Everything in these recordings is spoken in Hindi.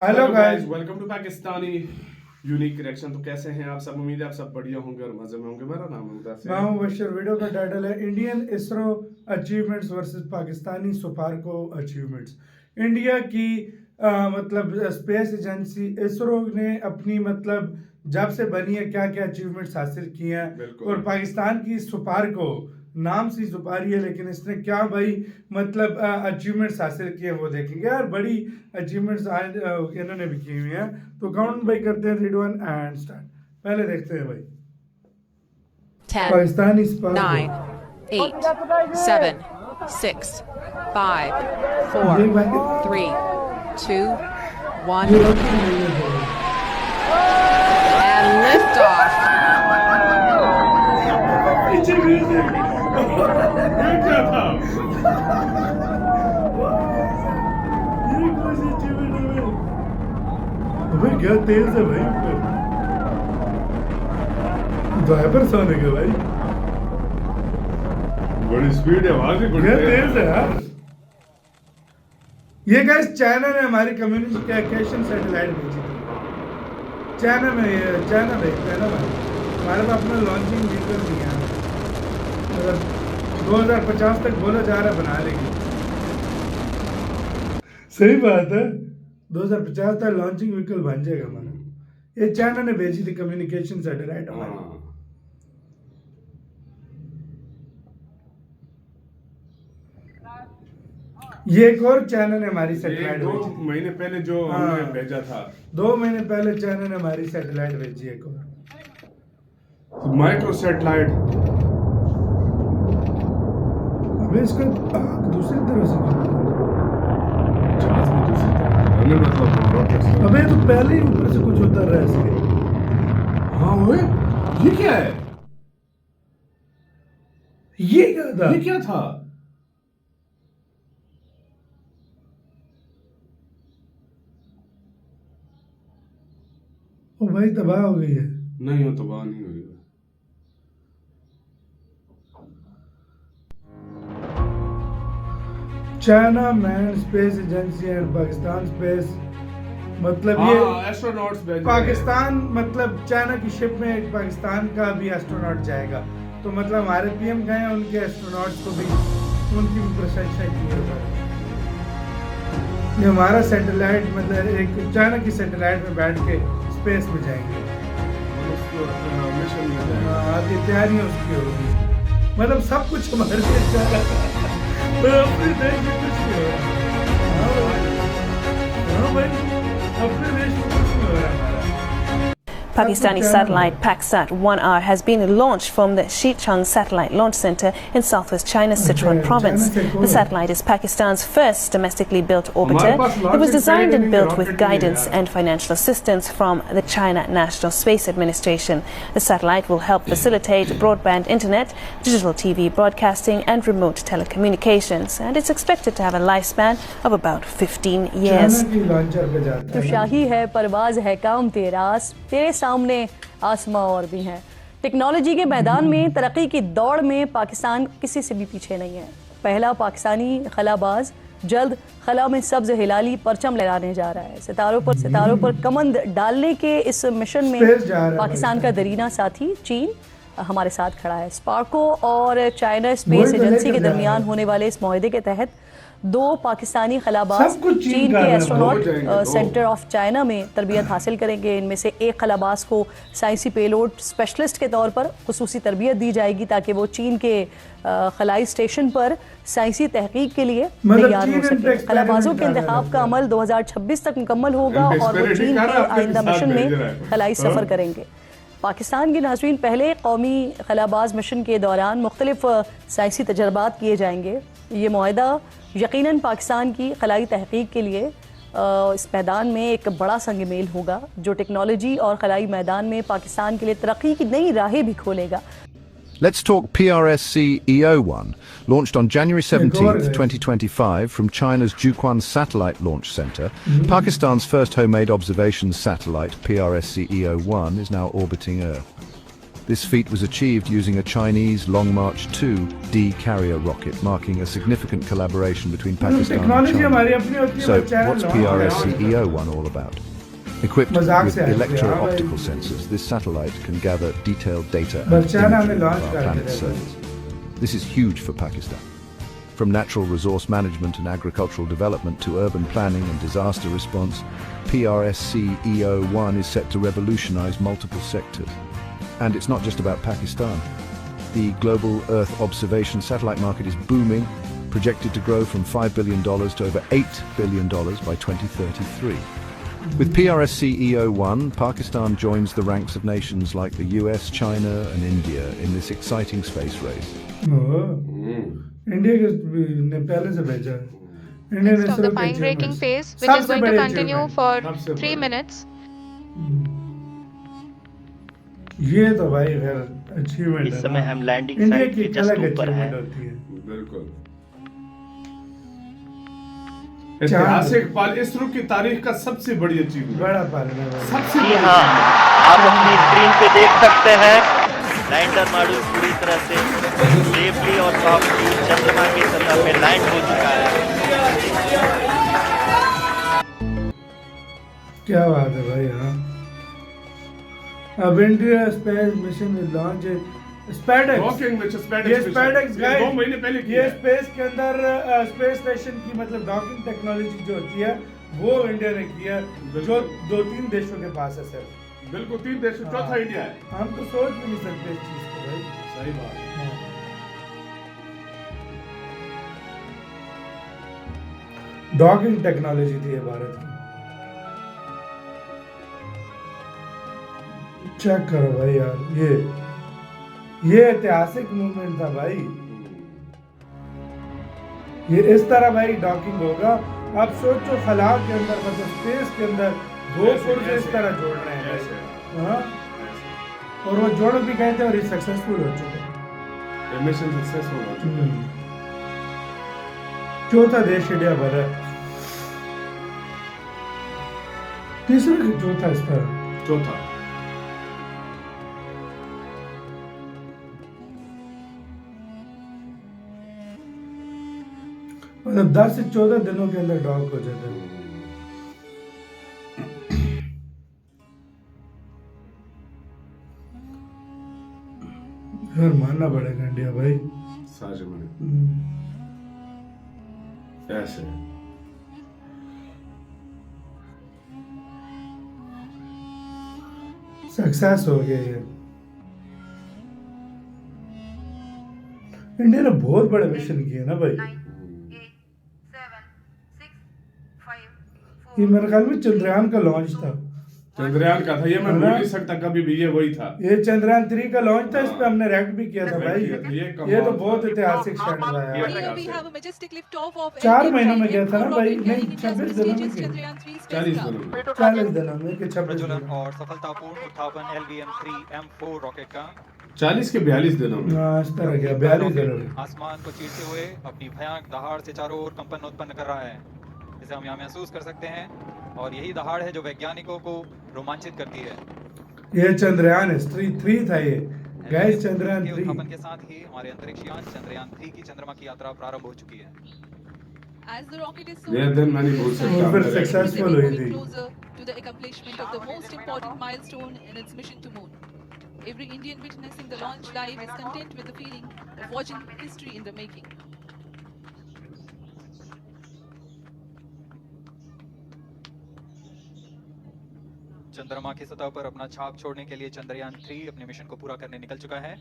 Hello hello guys. Guys, welcome to Pakistani unique reaction. तो कैसे हैं आप सब? उम्मीद है आप सब बढ़िया होंगे और मजे में होंगे। मेरा नाम है मुदस्सिर। मैं हूं बशीर। वीडियो का टाइटल है Indian ISRO achievements versus Pakistani SUPARCO achievements. India की मतलब स्पेस एजेंसी इसरो ने अपनी मतलब जब से बनी है क्या क्या अचीवमेंट्स हासिल किए हैं, बिल्कुल। और पाकिस्तान की सुपारको नाम सी सुपारी है लेकिन इसने क्या भाई मतलब अचीवमेंट्स हासिल किए वो देखेंगे यार। बड़ी अचीवमेंट्स आज इन्होंने भी की हुई हैं। तो काउंट भाई करते हैं, रीड वन एंड स्टार्ट। पहले देखते हैं भाई 10, पाकिस्तानी स्पार को। 9, 8, 7, 6, 5, ये 4, भाई 3, 2, ये 1, रॉकेट नहीं है। and liftoff. पीछे म्यूजिक। ये क्या था? ये कौन सी अचीवमेंट है भाई? अबे क्या तेज है भाई ऊपर। तो हाइपरसोनिक है भाई। बड़ी स्पीड है, आवाज भी बड़ी क्या तेज है यार। ये गाइस चाइना ने हमारी कम्युनिकेशन सैटेलाइट भेजी थी। चाइना में चाइना भेजता है ना भाई। हमारे पास अपना लॉन्चिंग व्हीकल नहीं है। मतलब 2050 तक बोला जा रहा है बना लेंगे। सही बात है, 2050 तक लॉन्चिंग व्हीकल बन जाएगा हमारा। ये चाइना ने भेजी थी कम्युनिकेशन सैटेलाइट हमारी। हाँ। ये एक और चाइना ने हमारी ये सैटेलाइट दो भेजी थी। महीने पहले जो हाँ। हमने भेजा था। 2 महीने पहले चाइना ने हमारी सैटेलाइट भेजी एक और। Micro satellite. अबे इसका आग दूसरी तरफ से क्यों आ जहाज में दूसरी तरफ हमने मतलब रॉकेट रहा है? अबे ये तो पहले ही ऊपर से कुछ उतर रहा है इसके। हाँ ओए, ये क्या है? ये क्या था? ये क्या था? ओ भाई तबाह हो गई है। नहीं हो तो बात नहीं हुई। China man space agency and Pakistan space मतलब ये एस्ट्रोनॉट्स भेजे पाकिस्तान मतलब चाइना की शिप में एक पाकिस्तान का भी एस्ट्रोनॉट जाएगा। तो मतलब हमारे पीएम गए हैं, उनके एस्ट्रोनॉट्स को भी उनकी भी प्रशंसा की है। ये हमारा सैटेलाइट मतलब एक चाइना की सैटेलाइट में बैठ के स्पेस में जाएंगे। मिशन में जाएगा। आगे तैयारियां उसकी होगी। मतलब सब कुछ हमारे लिए चल रहा है। तो अपने देश में कुछ नहीं हो रहा। हाँ भाई, अपने देश में कुछ नहीं हो रहा हमारा। Pakistani satellite PakSat-1R has been launched from the Xichang Satellite Launch Center in southwest China's Sichuan province. The satellite is Pakistan's first domestically built orbiter. It was designed and built with guidance and financial assistance from the China National Space Administration. The satellite will help facilitate broadband internet, digital TV broadcasting and remote telecommunications, and it's expected to have a lifespan of about 15 years. China की लॉन्चर पे जाता तो है। शाही है परवाज है काम तेरास, तेरे सामने आसमां और भी हैं। टेक्नोलॉजी के मैदान में तरक्की की दौड़ में पाकिस्तान किसी से भी पीछे नहीं है। पहला पाकिस्तानी खलाबाज जल्द खला में सब्ज हिलाली परचम लहराने जा रहा है। सितारों पर कमंद डालने के इस मिशन में स्पेस जा रहा है पाकिस्तान का दरीना साथी चीन हमारे साथ खड़ा है। स्पार्को और चाइना स्पेस वही तो एजेंसी लेकर के जा रहा दरमियान है। होने वाले इस मुआहदे के तहत 2 पाकिस्तानी खलाबाज सब कुछ चीन चीन का के है, एस्ट्रोनॉट दो जाएंगे, दो। सेंटर ऑफ चाइना में तरबियत हासिल करेंगे। इनमें से एक खलाबाज को साइंसी पेलोड स्पेशलिस्ट के तौर पर खुसूसी तरबियत दी जाएगी ताकि वो चीन के खलाई स्टेशन पर साइंसी तहकीक के लिए मतलब तैयार चीन हो इन पे सके। experiment खलाबाजों के कर रहा है इंतखाब का अमल 2026 तक मुकम्मल होगा इन पे और वो experiment चीन कर के रहा है, अपने आइंदा साथ मिशन भेज में रहा है। खलाई हाँ। सफ़र करेंगे। पाकिस्तान के नाज़रीन पहले कौमी खलाबाज मिशन के दौरान मुख्तलिफ साइंसी तजर्बात किए जाएंगे। ये मुआहदा यकीनन पाकिस्तान की खलाई तहकीक के लिए इस मैदान में एक बड़ा संग मेल होगा जो टेक्नोलॉजी और खलाई मैदान में पाकिस्तान के लिए तरक्की की नई राहें भी खोलेगा। Let's talk PRSC EO1, launched on January 17th, 2025 from China's Jiuquan Satellite Launch Center. Pakistan's first homemade observation satellite, PRSC EO1, is now orbiting Earth. This feat was achieved using a Chinese Long March 2D carrier rocket, marking a significant collaboration between Pakistan and technology China. हमारी अपनी होती है So, बच्चा what's PRS-CEO-1 all about? Equipped मजाक with से आए थे, electro-optical हाँ sensors, this satellite can gather detailed data and बच्चा ना हमें imagery of launch our करके planet's देते surface. This is huge for Pakistan. From natural resource management and agricultural development to urban planning and disaster response, PRS-CEO-1 is set to revolutionize multiple sectors. And it's not just about Pakistan. The global Earth observation satellite market is booming, projected to grow from $5 billion to over $8 billion by 2033. With PRS-CEO-1, Pakistan joins the ranks of nations like the US, China and India in this exciting space race. India के ने पहले से भेजा है इंडिया ने Next of the सिर्फ fine breaking achievements- phase, which is सबसे going to बड़ी continue achievement। for सबसे 3 बड़ी। minutes. ये तो भाई फिर अचीवमेंट है इस समय ना। हम लैंडिंग इंडिया साइट की के एक जस्ट अलग ऊपर अचीवमेंट हैं। होती है बिल्कुल ऐतिहासिक पल इसरो की तारीख का सबसे बड़ी अचीवमेंट। बड़ा पालन है भाई। सबसे जी बड़ी हाँ, आप अपनी स्क्रीन पे देख सकते हैं लैंडर मॉड्यूल पूरी तरह से सेफली और सॉफ्टली चंद्रमा की सतह पे लैंड हो चुका है। क्या बात है भाई। हाँ अब India space mission will launch SpaDeX rocking which ये स्पेडेक्स स्पेडेक्स 2 महीने पहले ये किया है। स्पेस के अंदर स्पेस स्टेशन की मतलब डॉकिंग टेक्नोलॉजी जो होती है वो इंडिया ने किया है, जो 2-3 देशों के पास है सिर्फ। बिल्कुल 3 देश चौथा इंडिया है। हम तो सोच भी नहीं सकते इस चीज को भाई। सही बात है। डॉकिंग टेक्नोलॉजी थी ये भारत की। चेक करो भाई यार, ये ऐतिहासिक मूवमेंट था भाई। ये इस तरह भाई डॉकिंग होगा। आप सोचो खला के अंदर मतलब स्पेस के अंदर दो पुर्जे इस तरह जोड़ रहे हैं भाई। हाँ और वो जोड़ भी गए थे और ये सक्सेसफुल हो चुके। मिशन सक्सेसफुल हो चुका है। चौथा देश इंडिया भर है, तीसरा कि चौथा इस तरह। चौथा मतलब 10 से 14 दिनों के अंदर डॉक हो जाता है। यार मानना पड़ेगा इंडिया भाई। साझे में ऐसे सक्सेस हो गया ये। इंडिया ने बहुत बड़े मिशन किए ना भाई। ये मेरे ख्याल में चंद्रयान का लॉन्च था। चंद्रयान का था ये, मैं भूल नहीं सकता कभी भी, ये वही था। ये चंद्रयान 3 का लॉन्च था, इस पे हमने रेक्ट भी किया था भाई। ये ये तो बहुत ऐतिहासिक क्षण था यार। ये We have a majestic liftoff of 4 महीनों में गया था ना LV भाई, rocket नहीं carrying 26 India's दिनों में prestigious गया। Chandrayaan 3 40 spacecraft. दिनों में 40 दिनों में कि 26 प्रज्वलन दिनों में। और सफलतापूर्ण उत्थापन LVM-3M4 रॉकेट का 40 के 42 दिनों में। हाँ इस तरह गया 42 दिनों में। आसमान को चीरते हुए अपनी भयानक दहाड़ से चारों ओर कंपन उत्पन्न कर रहा है, जिसे हम यहाँ महसूस कर सकते हैं। और यही दहाड़ है जो वैज्ञानिकों को रोमांचित करती है। ये चंद्रयान 3 था ये गाइस। चंद्रयान के 3 उत्थापन के साथ ही हमारे अंतरिक्ष यान चंद्रयान 3 की चंद्रमा की यात्रा प्रारंभ हो चुकी है। As the rocket is ये दिन मैं नहीं भूल सकता। और फिर सक्सेसफुल हुई moving थी। closer to the accomplishment of the most important milestone in its mission to moon. Every Indian witnessing the launch live is content with the feeling of watching history in the making. चंद्रमा की सतह पर अपना छाप छोड़ने के लिए चंद्रयान 3 अपने मिशन को पूरा करने निकल चुका है।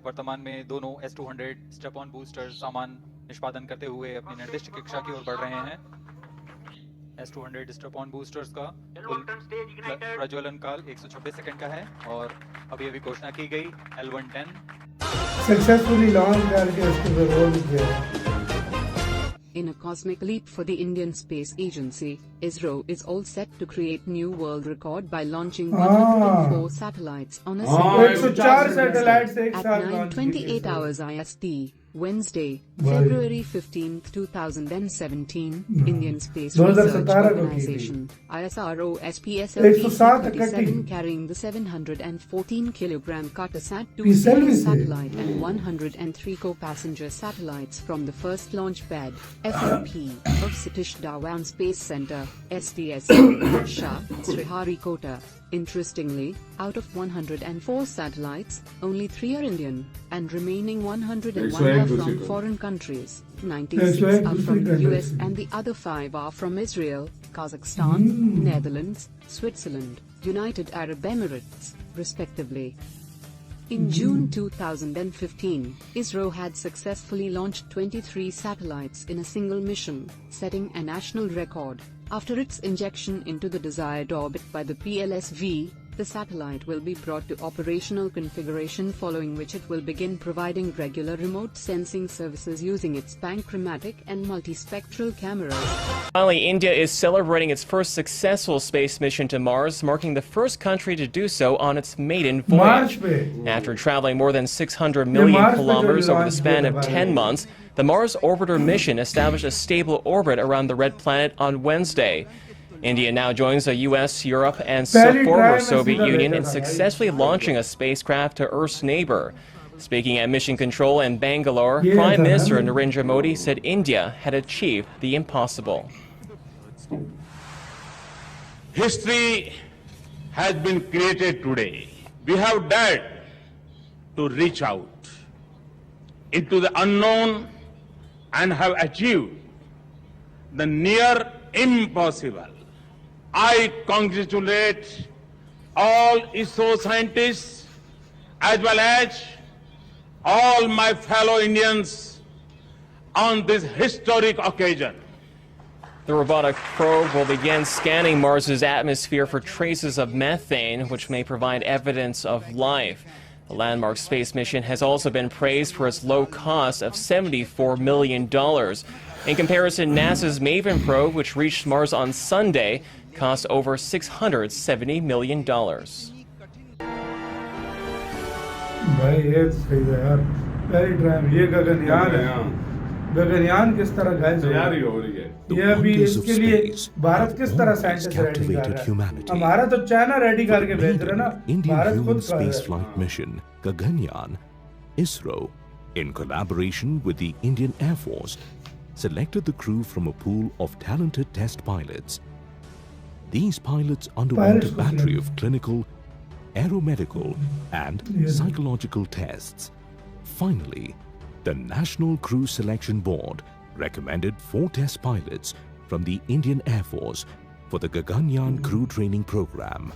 वर्तमान में दोनों S-200 स्टेप ऑन बूस्टर सामान निष्पादन करते हुए अपनी निर्दिष्ट कक्षा की ओर बढ़ रहे हैं। S-200 स्टेप ऑन बूस्टर्स का कुल प्रज्वलन काल 126 सेकंड का है और अभी अभी घोषणा की गई L110 सक्सेसफुली लॉन्च करके इसको रोल किया। In a cosmic leap for the Indian Space Agency, ISRO is all set to create new world record by launching 104 satellites on a single 104 satellites एक at साथ launch 9:28 hours IST. Wednesday, Why? February 15, 2017, Indian Space 2017 Research को की Organization, ISRO 107 SPSLV-37 carrying the 714 kilogram Cartosat 2 PSLV series से। satellite and 103 co-passenger satellites from the first launch pad, FLP, of Satish Dhawan Space Center, STS, Shah, Sriharikota. Interestingly, out of 104 satellites, only 3 are Indian, and remaining 101 are from foreign countries. 96 are from the US and the other 5 are from Israel, Kazakhstan, Netherlands, Switzerland, United Arab Emirates, respectively. In June 2015, ISRO had successfully launched 23 satellites in a single mission, setting a national record. After its injection into the desired orbit by the PLSV, the satellite will be brought to operational configuration, following which it will begin providing regular remote sensing services using its panchromatic and multispectral cameras. Finally, India is celebrating its first successful space mission to Mars, marking the first country to do so on its maiden voyage. After traveling more than 600 million kilometers over the span of 10 months, the Mars Orbiter mission established a stable orbit around the red planet on Wednesday. India now joins the US, Europe, and former Soviet Union in successfully launching a spacecraft to Earth's neighbor. Speaking at Mission Control in Bangalore, Prime Minister Narendra Modi said India had achieved the impossible. History has been created today. We have dared to reach out into the unknown and have achieved the near impossible. I congratulate all ISRO scientists as well as all my fellow Indians on this historic occasion. The robotic probe will begin scanning Mars's atmosphere for traces of methane, which may provide evidence of life. The landmark space mission has also been praised for its low cost of $74 million. In comparison, NASA's Maven probe, which reached Mars on Sunday, cost over $670 million. भाई ये सही है यार, पहली टाइम ये गगनयान है। गगनयान किस तरह गाइस तैयारी हो रही है। ये अभी इसके लिए भारत किस तरह साइंटिस्ट रेडी कर रहा है? हमारा तो चाइना रेडी करके भेज रहा है ना, भारत खुद कर रहा है। Space flight mission Gaganyaan, ISRO, in collaboration with the Indian Air Force, selected the crew from a pool of talented test pilots. These pilots underwent a battery of clinical, aeromedical, and psychological tests. Finally, the National Crew Selection Board recommended 4 test pilots from the Indian Air Force for the Gaganyaan crew training program.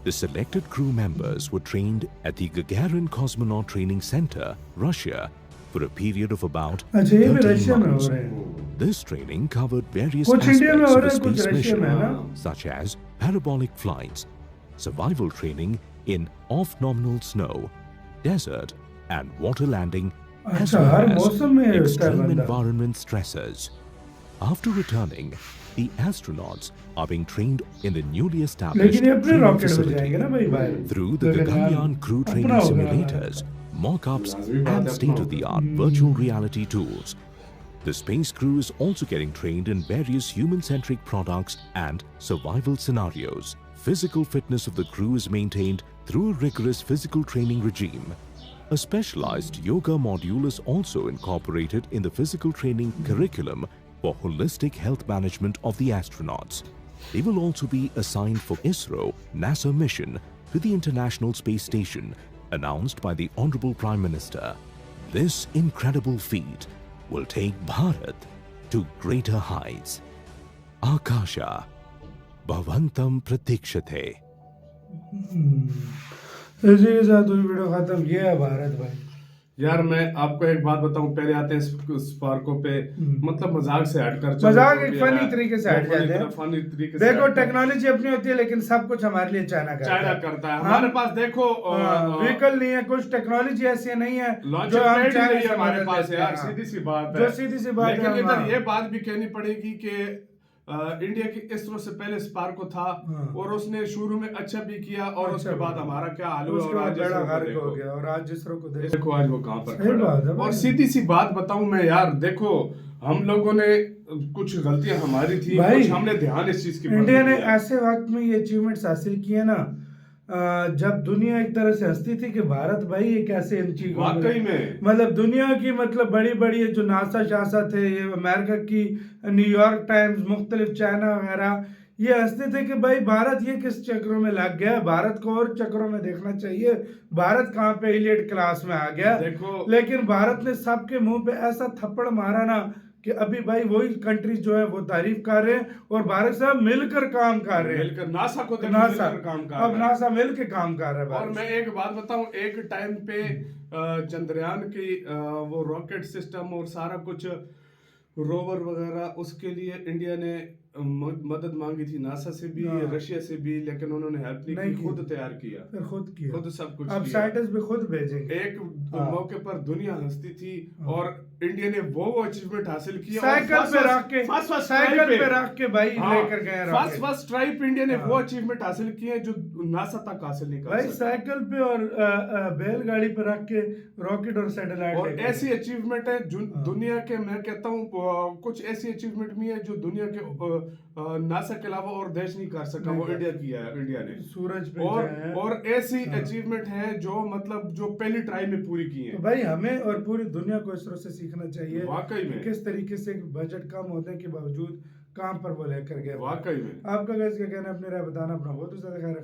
The selected crew members were trained at the Gagarin Cosmonaut Training Center, Russia, for a period of about 13 months. This training covered various aspects of the space mission, such as parabolic flights, survival training in off-nominal snow, desert, and water landing, as well as extreme environment stressors. After returning, the astronauts are being trained in the newly established training facility through the Gaganyaan crew training simulators, mock-ups, and state-of-the-art virtual reality tools. The space crew is also getting trained in various human-centric products and survival scenarios. Physical fitness of the crew is maintained through a rigorous physical training regime. A specialized yoga module is also incorporated in the physical training curriculum for holistic health management of the astronauts. They will also be assigned for ISRO NASA mission to the International Space Station, announced by the Honorable Prime Minister. This incredible feat will take Bharat to greater heights. Akasha Bhavantam Pratikshate. इसी के साथ वीडियो खत्म किया है भारत भाई। यार मैं आपको एक बात बताऊं, पहले आते हैं स्पार्को पे, मतलब मजाक से हटकर मजाक एक फनी तरीके से हट जाते हैं। फनी तरीके से देखो टेक्नोलॉजी अपनी होती है, लेकिन सब कुछ हमारे लिए चाइना करता है। हमारे पास देखो व्हीकल नहीं है, कुछ टेक्नोलॉजी ऐसी नहीं है जो हम चाइना से हमारे पास है यार, सीधी सी बात है, जो सीधी सी बात है। लेकिन इधर ये बात भी कहनी पड़ेगी कि इंडिया की इसरो से पहले स्पार्क को था हाँ। और उसने शुरू में अच्छा भी किया और अच्छा उसके बाद भी। हमारा क्या हाल हुआ उसके और बाद आज बड़ा इसरो को गर्क देखो। हो गया और आज इसरो को देखो आज वो कहाँ पर सही खड़ा बात है है। और भाई। सीधी सी बात बताऊं मैं यार, देखो हम लोगों ने कुछ गलतियां हमारी थी, भाई, कुछ हमने ध्यान इस चीज की इंडिया ने दिया। ऐसे वक्त में ये अचीवमेंट्स हासिल किए ना, जब दुनिया एक तरह से हंसती थी कि भारत भाई ये कैसे इन चीजों वाकई में मतलब दुनिया की मतलब बड़ी बड़ी जो नासा शासा थे, ये अमेरिका की न्यूयॉर्क टाइम्स, मुख्तलिफ चाइना वगैरह, ये हंसते थे कि भाई भारत ये किस चक्रों में लग गया, भारत को और चक्रों में देखना चाहिए, भारत कहाँ पे एलिट क्लास में आ गया। देखो लेकिन भारत ने सबके मुंह पे ऐसा थप्पड़ मारा ना कि अभी भाई वही कंट्रीज जो है वो तारीफ कर रहे हैं और भारत साहब मिलकर काम कर रहे हैं, मिलकर नासा को देखो, नासा मिलकर काम कर अब रहा है। नासा मिलकर काम कर रहा है और भारत मैं एक बात बताऊं, एक टाइम पे चंद्रयान की वो रॉकेट सिस्टम और सारा कुछ रोवर वगैरह, उसके लिए इंडिया ने मदद मांगी थी नासा से भी, हाँ। रशिया से भी, लेकिन उन्होंने हेल्प नहीं की, खुद तैयार किया, फिर खुद किया, खुद सब कुछ अब किया। साइंटिस्ट भी खुद भेजेंगे। एक मौके पर दुनिया हंसती थी हाँ। और इंडिया ने वो अचीवमेंट हासिल किया, साइकिल पे रख के, साइकिल पे रख के भाई लेकर गए रॉकेट। फर्स्ट ट्राइप इंडिया ने वो अचीवमेंट हासिल किए जो नासा तक हासिल नहीं कर भाई सका। साइकिल पे और बैलगाड़ी पे रख के रॉकेट और सैटेलाइट और ऐसी अचीवमेंट है जो दुनिया के, मैं कहता हूँ कुछ ऐसी अचीवमेंट भी है जो दुनिया के नासा के अलावा और देश नहीं कर सका, वो इंडिया किया है, इंडिया ने सूरज पे और ऐसी अचीवमेंट है जो मतलब जो पहली ट्राई में पूरी की है। तो भाई हमें और पूरी दुनिया को इसरो से सीखना चाहिए वाकई में कि किस तरीके से बजट कम होने के बावजूद काम पर वो लेकर गए। वाकई में आपका कैसे क्या कहना है, अपनी राय बताना, अपना बहुत ज्यादा ख्याल रखना।